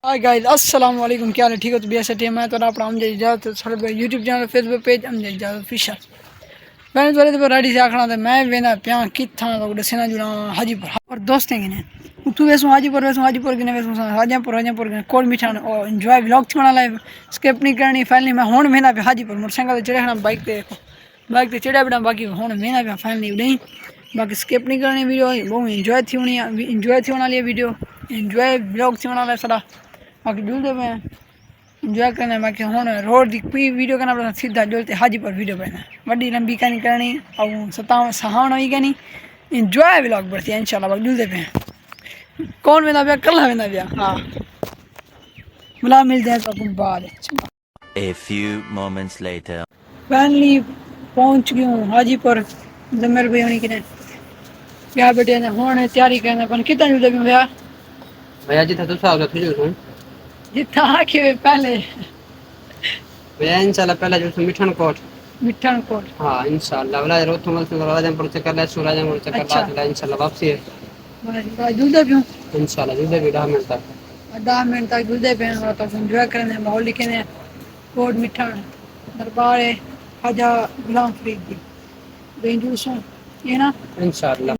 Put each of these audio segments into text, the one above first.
Hi guys अस्सलाम वालेकुम। क्या हाल है? ठीक हो? तो भी ऐसे मैं तो अपना अमजद इजाज़त सारे YouTube channel Facebook page Amjad इजाज़त फिशर मैंने वाले तो रेडी से आखना था मैं वेंदा पिया किथा तो दसना जुड़ा हाजीपुर और दोस्तें गिने तू वैसो हाजीपुर गिने वैसो हाजीपुर गिने कोल मिठान और एंजॉय व्लॉग बना लाइव स्किप नहीं करनी फाइनली मैं हुन वेंदा पे हाजीपुर मोटरसाइकिल चढ़ना बाइक ते चढ़ा बिना बाकी हुन वेंदा पे फाइनली उड़ई बाकी स्किप नहीं करनी वीडियो बहुत एंजॉय थी होने वाली वीडियो एंजॉय व्लॉग थी होने वाला सारा बाकी जुलते पे एंजॉय करना बाकी हुन रोड की कोई वीडियो करना पड़ा सीधा जुलते हाजीपुर वीडियो बनाना वड्डी लंबी कहानी करनी और सहावण हुई कहनी एंजॉय व्लॉग बढ़ती है इंशाल्लाह बाकी जुलते पे कौन वेंदा पे कल वेंदा पे हां बुला मिल जाए तो अपन बाद A few moments later. Finally पहुंच गया हूँ हाजीपुर जमर भाई होनी किने क्या बेटे ने हुन तैयारी करना अपन कितना जुलते पे भैया भैया जी था तो साहब रख लीजिए जितना आके पहले भैया इंशाल्लाह पहला जो मिठन कोट मिठन कोट हाँ इंशाल्लाह वाला रोथमल से राजमपुर से कर ले सूरजमपुर से अच्छा। कर ला इंशाल्लाह वापसी है बस जुलते पे इंशाल्लाह जुदे भी 10 मिनट तक 10 मिनट तक जुलते पे तो एंजॉय करने माहौल लिखे कोट मिठन दरबार है ख्वाजा गुलाम फरीद जी बेंजूस ये ना इंशाल्लाह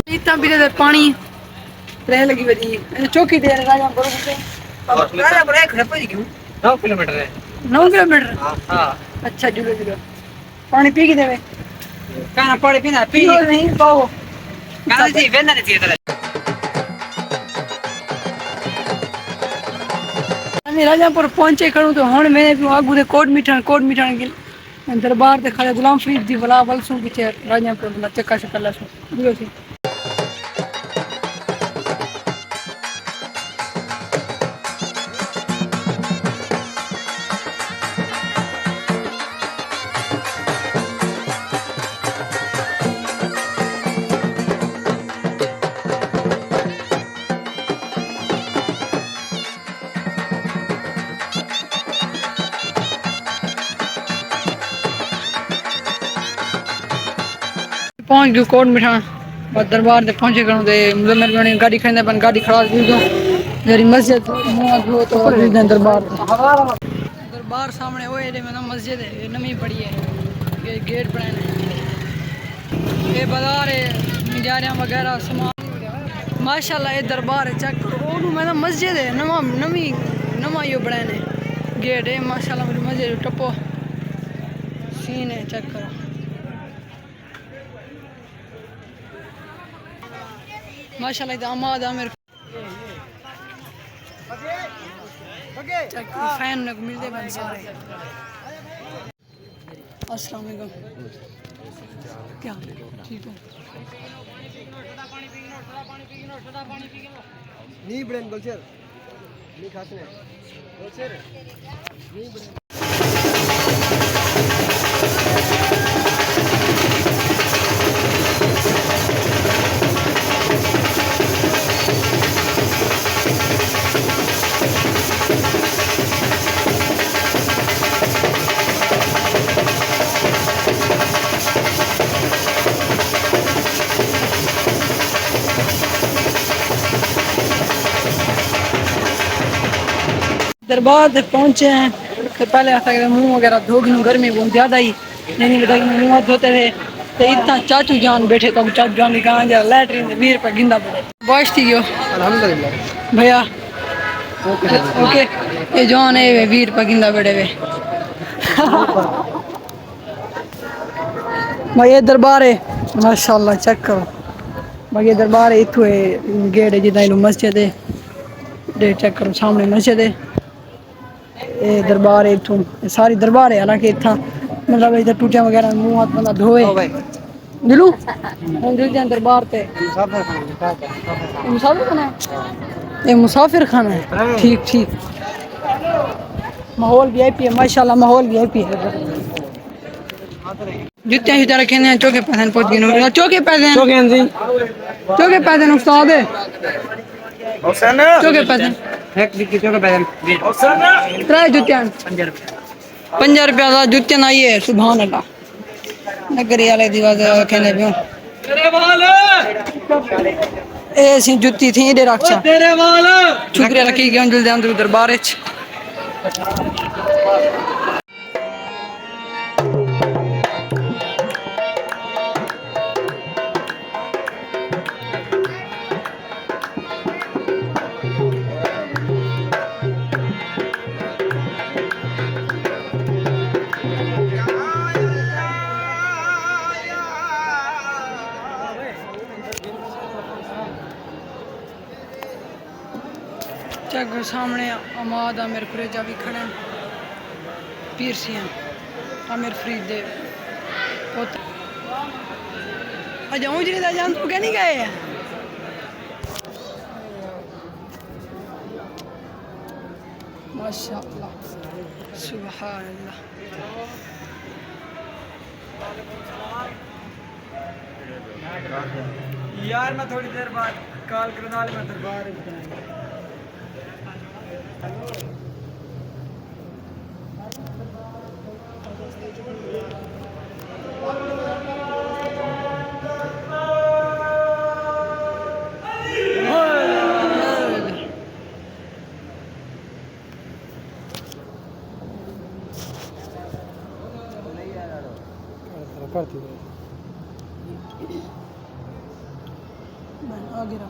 इतना भी दे पानी रह लगी बजी चौकी दे राजमपुर से राजमपुर है खड़े पड़ी क्यों 9 किलोमीटर है 9 किलोमीटर हां अच्छा जुलो जुलो पानी पी के देवे कहना पड़े पीना पी पियो नहीं पाओ कहना जी वेना नहीं चाहिए मैं राजमपुर पहुंचे खड़ू तो हुन मैं आगू दे कोट मिठान के दरबार ते खड़े गुलाम फरीद दी बला बलसू पीछे राजमपुर बला चक्का से कल्ला सो जुलो सी पहुंच गयो कोट मिठान और दरबार ते पहुंचे करूं ते मुजम्मिल बने गाड़ी खड़े अपन गाड़ी खड़ा दी दो जरी मस्जिद मुंह धो तो दरबार सामने ओए रे मतलब मस्जिद है ये नवी बड़ी है ये गेट बनाने ये बाजार है मिजारियां वगैरह सामान माशाल्लाह ये दरबार है चेक करो ओनू मतलब मस्जिद है नवा यो बनाने गेट है माशाल्लाह मेरी मस्जिद टप्पो सीन है चेक करो माशाल्लाह दामाद आमिर फैन मिलते बन सारे अस्सलाम वालेकुम क्या ठीक हो नहीं ब्रेन गोलचर नहीं खाते हैं गोलचर नहीं ब्रेन दरबार से पहुंचे हैं तो पहले आता मुंह वगैरह धो गई गर्मी बहुत ज़्यादा ही नहीं बता मुंह धोते थे तो इतना चाचू जान बैठे तो चाचू जान कहाँ जा लैटरीन 20 रुपये गिंदा पड़े बॉयस थी गयो अल्हम्दुलिल्लाह भैया ओके ये जान है 20 रुपये गिंदा पड़े वे भाई ये दरबार है माशाल्लाह चेक करो भाई ये दरबार है इतू है गेट है जिदा मस्जिद है दे चेक करो सामने मस्जिद है ये दरबार है इतों सारी दरबार है हालांकि इतना मतलब इधर टूटियां वगैरह मुंह हाथ बंदा धोए दिलू हम दिल के दरबार पे मुसाफिर खाना क्या है? ये मुसाफिर खाना है, ये मुसाफिर खाना है। ठीक ठीक, माहौल वीआईपी है माशाल्लाह, माहौल वीआईपी है। जुत्ते ही तरह कहने हैं चौके पैसे पहुंच गए ना, चौके पैसे जी चौके पैसे उस्ताद है, चौके पैसे एक डिक्की चौके पैदल त्रै जुत्ते 5 रुपया का जुत्ते ना ये सुभान अल्लाह नगरी वाले दीवार कहने पे ऐसी जुत्ती थी इधर रक्षा छुकरे रखी गए जल्दी अंदर दरबार च चक सामने अमाद आमिर कुरेजा भी खड़े हैं, पीर सिंह आमिर फरीद दे अच्छा ऊँचरी दा जान तू क्या नहीं गए हैं माशाअल्लाह सुभान अल्लाह। यार मैं थोड़ी देर बाद कॉल करना मैं दरबार करती है आगे रहा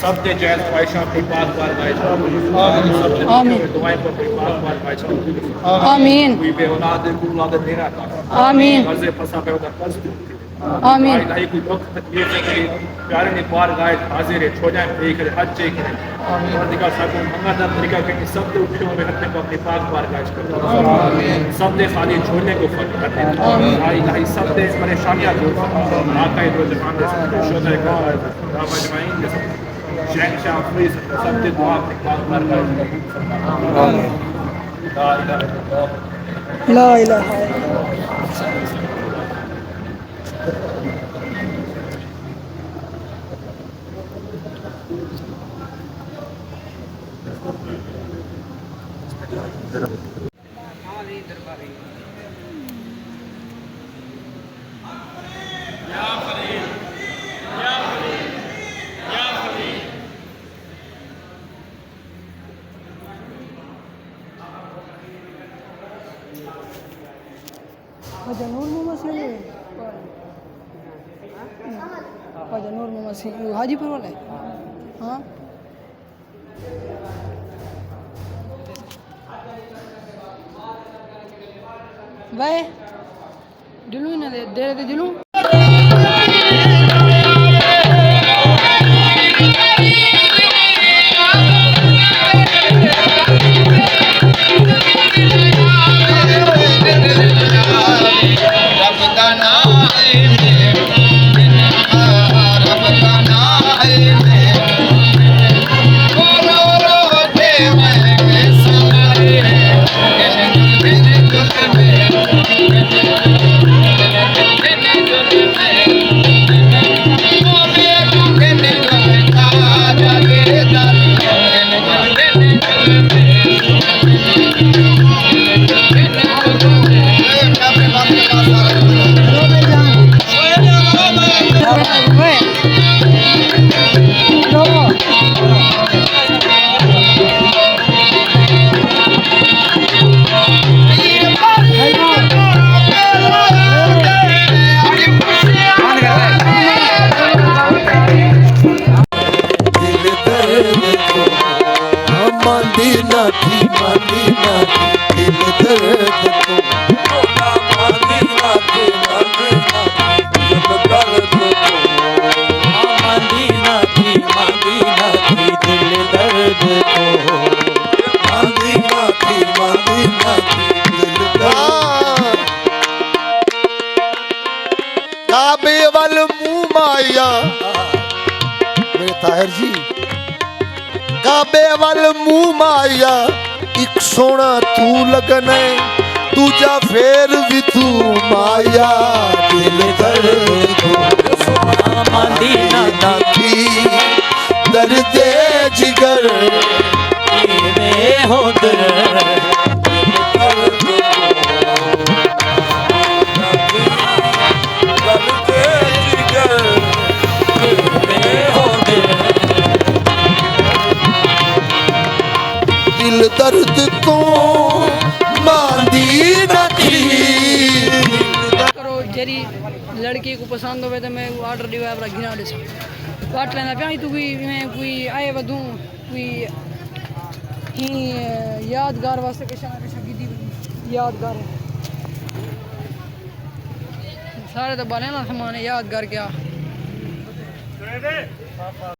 सब दे जैल ख्वाहिशों की बात बार आमीन कोई बेऔलाद को औलाद देना था आमीन कर्जे फंसा पे होगा कर्ज आमीन भाई कोई वक्त तकलीफ है कि प्यारे ने बार गाय हाजिर है छो जाए पे करे हज चे करे और दिखा साको मंगा दा तरीका के सब दे उठो में अपने को अपनी पाक बार गाय कर आमीन सब दे खाली छोड़ने को फर्क करते आमीन भाई भाई सब दे परेशानियां दूर आका दो जहान दे शोधा का राम अजमाइन के सब शेख शाह फरीद सब दे दुआ अपनी पाक बार गाय आमीन ला इलाहा इल्लल्लाह ख्वाजा नूर मोहम्मद सिंह ख्वाजा नूर मोहम्मद सिंह हाजीपुर वाले हाँ भाई जुलू ना दे रहे थे जुलू काबे वल मुंह माया मेरे ताहिर जी काबे वल मुंह माया एक सोना तू लगने दूजा फेर भी तू माया दिल दर्द मदीना थी दर्द जिगर में हो दिल दर्द को मांदी न थी करो जरी लड़की को पसंद होवे तो मैं ऑर्डर दिवा पर गिना दे काट लेना पे तू कोई आए वदू कोई ही यादगार वास्ते किसा ना किसा गिदी यादगार सारे तो बने ना सामान यादगार क्या